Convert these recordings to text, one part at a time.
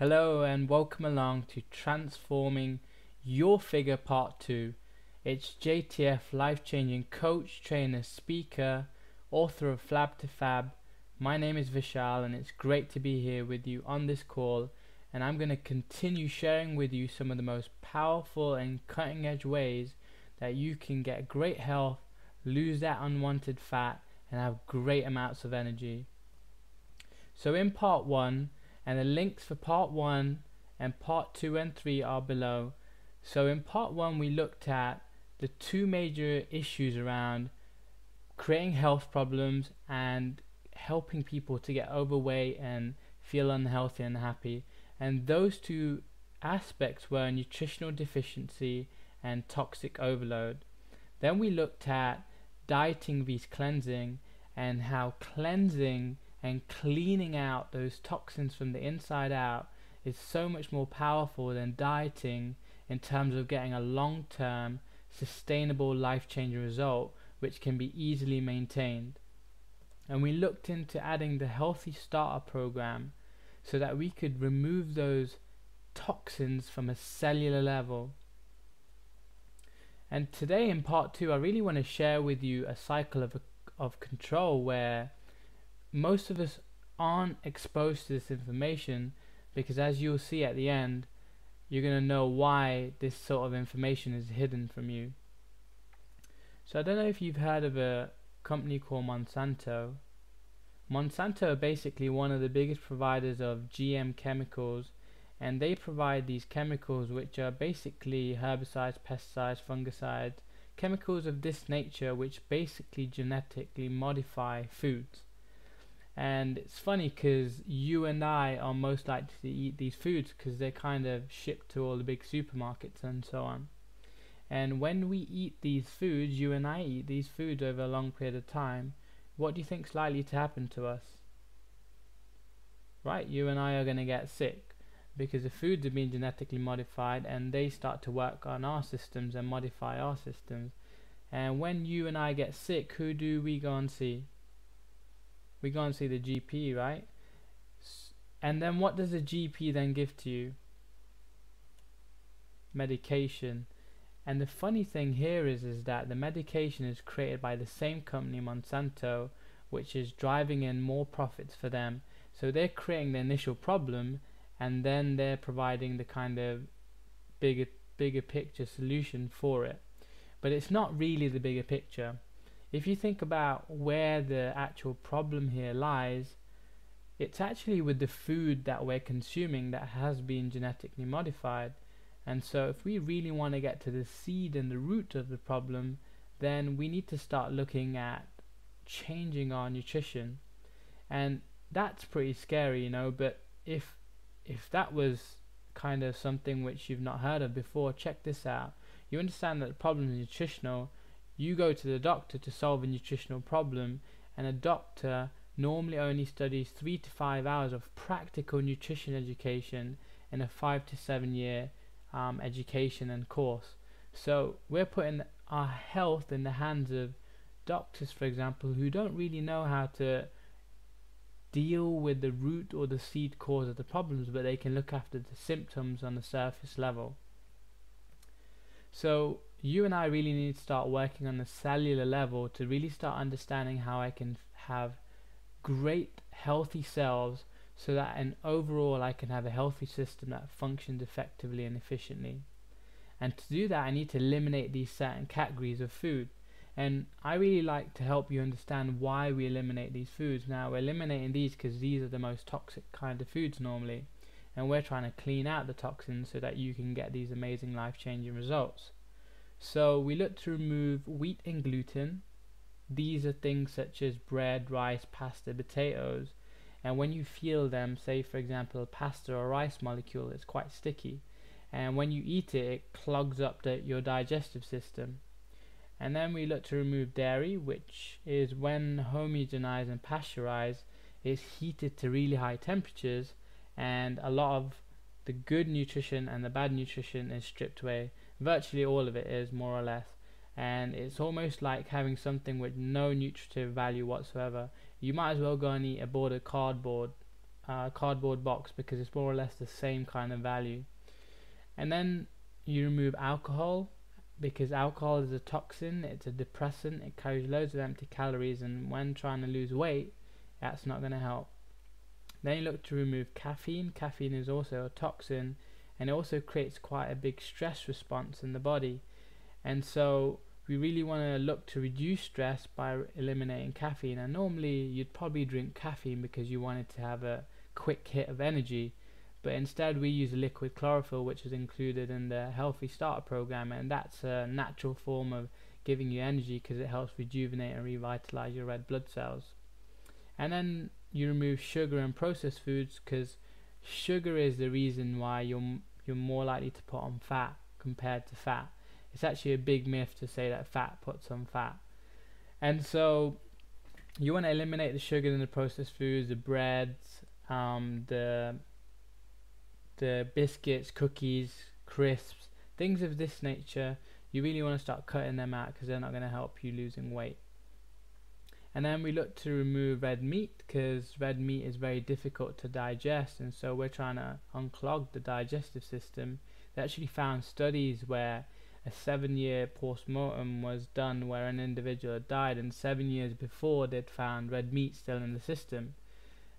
Hello and welcome along to Transforming Your Figure Part 2. It's JTF, life-changing coach, trainer, speaker, author of Flab to Fab. My name is Vishal and it's great to be here with you on this call, and I'm going to continue sharing with you some of the most powerful and cutting edge ways that you can get great health, lose that unwanted fat, and have great amounts of energy. So in part 1, and the links for part 1 and part 2 and 3 are below. So in part 1 we looked at the two major issues around creating health problems and helping people to get overweight and feel unhealthy and unhappy. And those two aspects were nutritional deficiency and toxic overload. Then we looked at dieting vs cleansing, and how cleansing and cleaning out those toxins from the inside out is so much more powerful than dieting in terms of getting a long-term sustainable life-changing result which can be easily maintained. And we looked into adding the healthy starter program so that we could remove those toxins from a cellular level. And today in part 2 I really want to share with you a cycle of control where most of us aren't exposed to this information, because as you'll see at the end, you're going to know why this sort of information is hidden from you. So I don't know if you've heard of a company called Monsanto. Monsanto are basically one of the biggest providers of GM chemicals, and they provide these chemicals which are basically herbicides, pesticides, fungicides, chemicals of this nature which basically genetically modify foods. And it's funny because you and I are most likely to eat these foods because they're kind of shipped to all the big supermarkets and so on. And when we eat these foods, you and I eat these foods over a long period of time, what do you think is likely to happen to us? Right, you and I are going to get sick because the foods have been genetically modified and they start to work on our systems and modify our systems. And when you and I get sick, who do we go and see? We go and see the GP, right? And then what does the GP then give to you? Medication. And the funny thing here is that the medication is created by the same company, Monsanto, which is driving in more profits for them. So they're creating the initial problem, and then they're providing the kind of bigger picture solution for it. But it's not really the bigger picture. If you think about where the actual problem here lies, it's actually with the food that we're consuming that has been genetically modified. And so if we really want to get to the seed and the root of the problem, then we need to start looking at changing our nutrition. And that's pretty scary, you know, but if that was kind of something which you've not heard of before, check this out. You understand that the problem is nutritional. You go to the doctor to solve a nutritional problem, and a doctor normally only studies 3 to 5 hours of practical nutrition education in a 5 to 7 year education and course. So we're putting our health in the hands of doctors, for example, who don't really know how to deal with the root or the seed cause of the problems, but they can look after the symptoms on the surface level. So you and I really need to start working on the cellular level to really start understanding how I can have great healthy cells, so that in overall I can have a healthy system that functions effectively and efficiently. And to do that I need to eliminate these certain categories of food, and I really like to help you understand why we eliminate these foods. Now we're eliminating these because these are the most toxic kind of foods normally, and we're trying to clean out the toxins so that you can get these amazing life-changing results. So we look to remove wheat and gluten. These are things such as bread, rice, pasta, potatoes, and when you feel them, say for example a pasta or rice molecule, it's quite sticky, and when you eat it, it clogs up your digestive system. And then we look to remove dairy, which is when homogenized and pasteurized, it's heated to really high temperatures, and a lot of the good nutrition and the bad nutrition is stripped away. Virtually all of it is, more or less, and it's almost like having something with no nutritive value whatsoever. You might as well go and eat a board of cardboard cardboard box because it's more or less the same kind of value. And then you remove alcohol, because alcohol is a toxin, it's a depressant, it carries loads of empty calories, and when trying to lose weight, that's not going to help. Then you look to remove caffeine. Caffeine is also a toxin, and it also creates quite a big stress response in the body. And so we really want to look to reduce stress by eliminating caffeine. And normally you'd probably drink caffeine because you wanted to have a quick hit of energy, but instead we use liquid chlorophyll, which is included in the Healthy Starter program, and that's a natural form of giving you energy because it helps rejuvenate and revitalize your red blood cells. And then you remove sugar and processed foods, because sugar is the reason why you're more likely to put on fat compared to fat. It's actually a big myth to say that fat puts on fat. And so you want to eliminate the sugar in the processed foods, the breads, the biscuits, cookies, crisps, things of this nature. You really want to start cutting them out because they're not going to help you losing weight. And then we look to remove red meat, because red meat is very difficult to digest, and so we're trying to unclog the digestive system. They actually found studies where a 7-year post-mortem was done where an individual had died, and 7 years before they'd found red meat still in the system.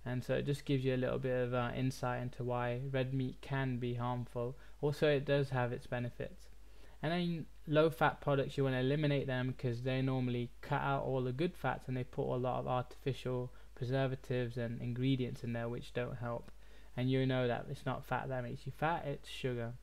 And so it just gives you a little bit of insight into why red meat can be harmful. Also, it does have its benefits. And then low fat products, you want to eliminate them because they normally cut out all the good fats, and they put a lot of artificial preservatives and ingredients in there which don't help. And you know that it's not fat that makes you fat, it's sugar.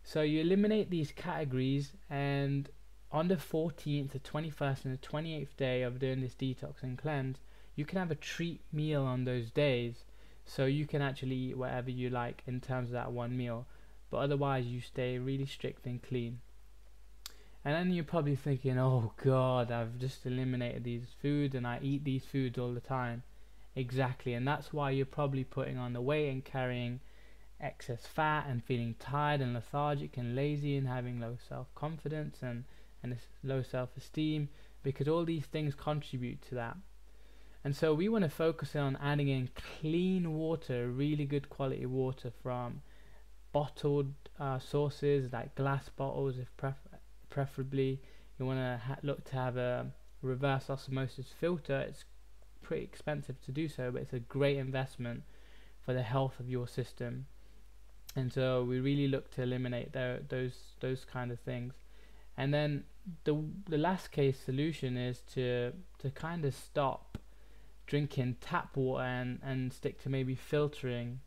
So you eliminate these categories, and on the 14th, the 21st and the 28th day of doing this detox and cleanse, you can have a treat meal on those days. So you can actually eat whatever you like in terms of that one meal, but otherwise you stay really strict and clean. And then you're probably thinking, oh god, I've just eliminated these foods and I eat these foods all the time. Exactly, and that's why you're probably putting on the weight and carrying excess fat and feeling tired and lethargic and lazy and having low self-confidence and low self-esteem, because all these things contribute to that. And so we want to focus on adding in clean water, really good quality water from bottled sources like glass bottles, if preferably. You want to look to have a reverse osmosis filter. It's pretty expensive to do so, but it's a great investment for the health of your system. And so we really look to eliminate those kind of things. And then the last case solution is to kind of stop drinking tap water and stick to maybe filtering,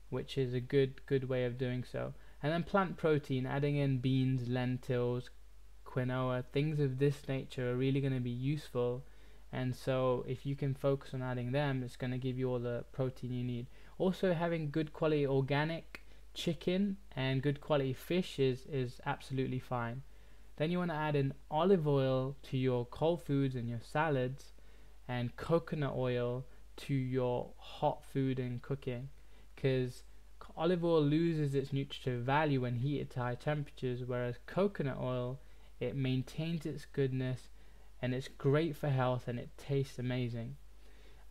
which is a good way of doing so. And then plant protein, adding in beans, lentils, quinoa, things of this nature are really going to be useful. And so if you can focus on adding them, it's going to give you all the protein you need. Also, having good quality organic chicken and good quality fish is absolutely fine. Then you want to add in olive oil to your cold foods and your salads, and coconut oil to your hot food and cooking, because olive oil loses its nutritive value when heated to high temperatures, whereas coconut oil, it maintains its goodness and it's great for health and it tastes amazing.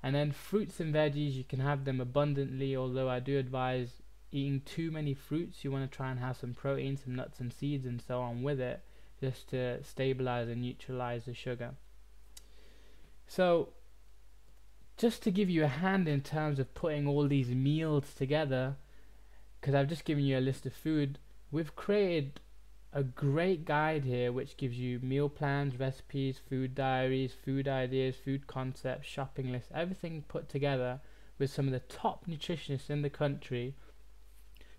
And then fruits and veggies, you can have them abundantly, although I do advise eating too many fruits. You want to try and have some protein, some nuts and seeds and so on with it, just to stabilize and neutralize the sugar. So just to give you a hand in terms of putting all these meals together, because I've just given you a list of food, we've created a great guide here which gives you meal plans, recipes, food diaries, food ideas, food concepts, shopping lists, everything put together with some of the top nutritionists in the country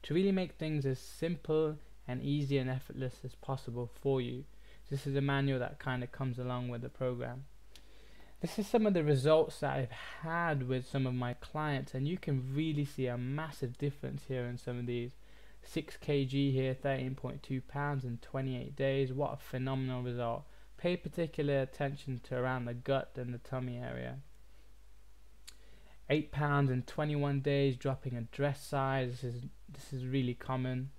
to really make things as simple and easy and effortless as possible for you. This is a manual that kind of comes along with the program. This is some of the results that I've had with some of my clients, and you can really see a massive difference here in some of these. 6 kg here, 13.2 pounds in 28 days. What a phenomenal result. Pay particular attention to around the gut and the tummy area. 8 pounds in 21 days, dropping a dress size. This is really common.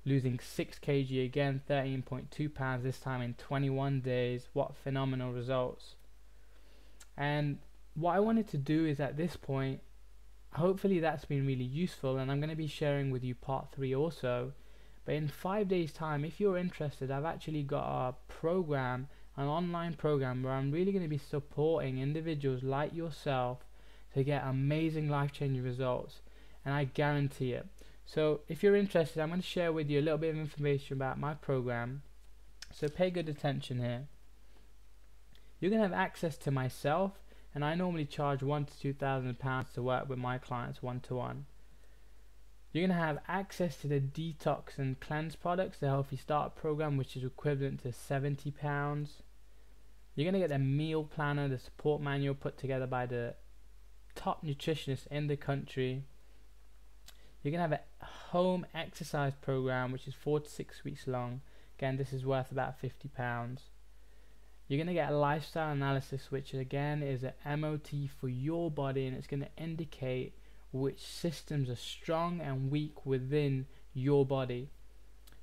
Losing 6 kg again, 13.2 pounds this time in 21 days. What phenomenal results. And what I wanted to do is, at this point, hopefully that's been really useful, and I'm going to be sharing with you part 3 also. But in 5 days time, if you're interested, I've actually got a program, an online program, where I'm really going to be supporting individuals like yourself to get amazing life-changing results, and I guarantee it. So if you're interested, I'm going to share with you a little bit of information about my program, so pay good attention here. You're going to have access to myself, and I normally charge £1,000 to £2,000 to work with my clients one-to-one. You're going to have access to the detox and cleanse products, the Healthy Start program, which is equivalent to £70. You're going to get a meal planner, the support manual put together by the top nutritionists in the country. You're going to have a home exercise program, which is 4 to 6 weeks long. Again, this is worth about £50. You're going to get a lifestyle analysis, which again is an MOT for your body, and it's going to indicate which systems are strong and weak within your body.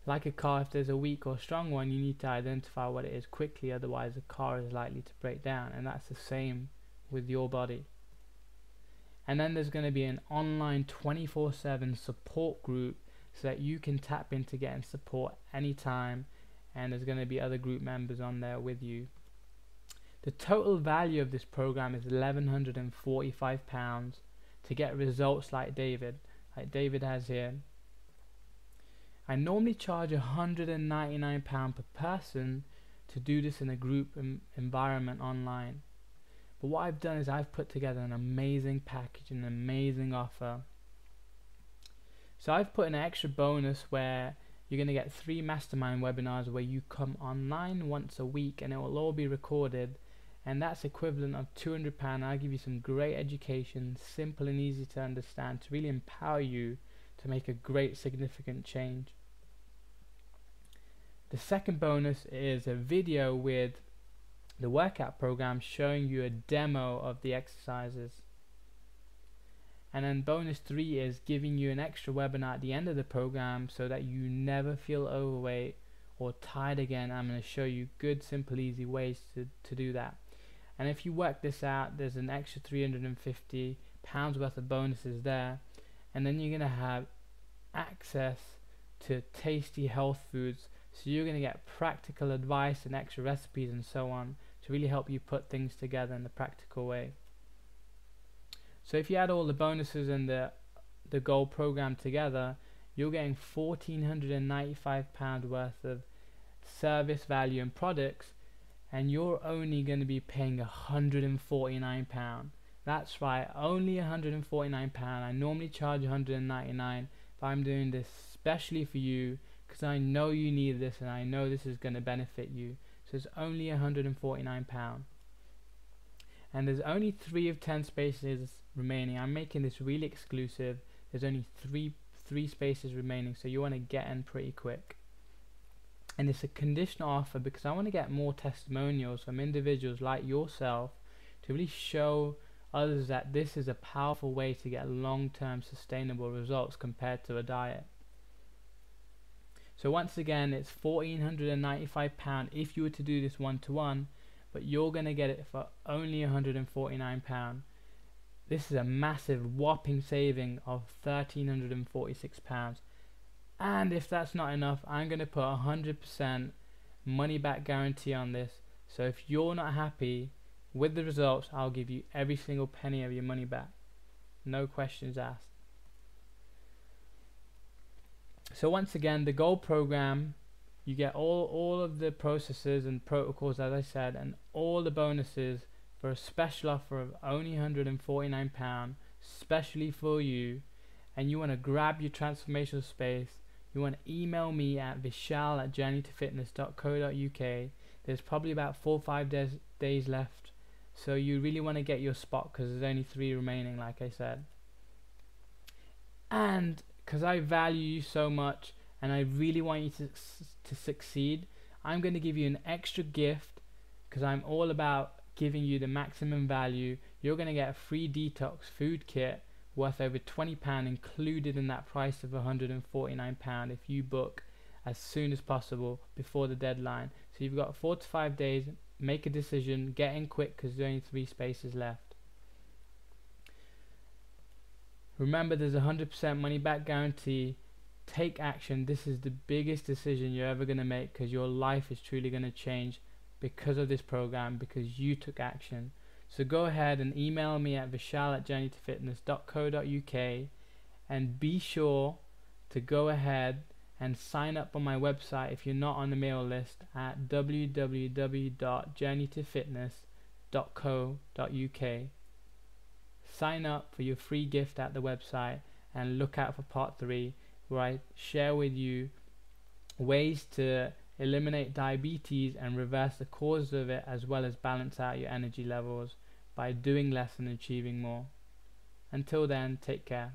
Like a car, if there's a weak or strong one, you need to identify what it is quickly, otherwise the car is likely to break down, and that's the same with your body. And then there's going to be an online 24/7 support group so that you can tap into getting support anytime, and there's going to be other group members on there with you. The total value of this program is £1,145 to get results like David has here. I normally charge £199 per person to do this in a group environment online. But what I've done is I've put together an amazing package, an amazing offer. So I've put an extra bonus where you're going to get 3 mastermind webinars where you come online once a week, and it will all be recorded, and that's equivalent of £200. I'll give you some great education, simple and easy to understand, to really empower you to make a great significant change. The second bonus is a video with the workout program showing you a demo of the exercises. And then bonus 3 is giving you an extra webinar at the end of the program so that you never feel overweight or tired again. I'm going to show you good, simple, easy ways to do that. And if you work this out, there's an extra £350 worth of bonuses there. And then you're going to have access to tasty health foods. So you're going to get practical advice and extra recipes and so on to really help you put things together in a practical way. So if you add all the bonuses and the gold program together, you're getting £1,495 worth of service value and products, and you're only going to be paying £149. That's right, only £149. I normally charge £199, but I'm doing this specially for you because I know you need this and I know this is going to benefit you. So it's only £149. And there's only 3 of 10 spaces remaining. I'm making this really exclusive. There's only three spaces remaining, so you want to get in pretty quick. And it's a conditional offer because I want to get more testimonials from individuals like yourself to really show others that this is a powerful way to get long-term sustainable results compared to a diet. So once again, it's £1,495 if you were to do this one-to-one, but you're going to get it for only £149. This is a massive whopping saving of £1,346. And if that's not enough, I'm going to put 100% money back guarantee on this. So if you're not happy with the results, I'll give you every single penny of your money back. No questions asked. So once again, the gold program, you get all of the processes and protocols, as I said, and all the bonuses for a special offer of only £149, specially for you. And you want to grab your transformational space, you want to email me at vishal@journeytofitness.co.uk. There's probably about 4 or 5 days left, so you really want to get your spot because there's only 3 remaining, like I said. And because I value you so much and I really want you to succeed, I'm going to give you an extra gift because I'm all about giving you the maximum value. You're going to get a free detox food kit worth over £20 included in that price of £149 if you book as soon as possible before the deadline. So you've got 4 to 5 days, make a decision, get in quick because there's only 3 spaces left. Remember, there's a 100% money back guarantee. Take action. This is the biggest decision you're ever going to make, because your life is truly going to change because of this program, because you took action. So go ahead and email me at vishal@journeytofitness.co.uk, and be sure to go ahead and sign up on my website if you're not on the mail list at www.journeytofitness.co.uk. Sign up for your free gift at the website, and look out for part 3, where I share with you ways to eliminate diabetes and reverse the causes of it, as well as balance out your energy levels by doing less and achieving more. Until then, take care.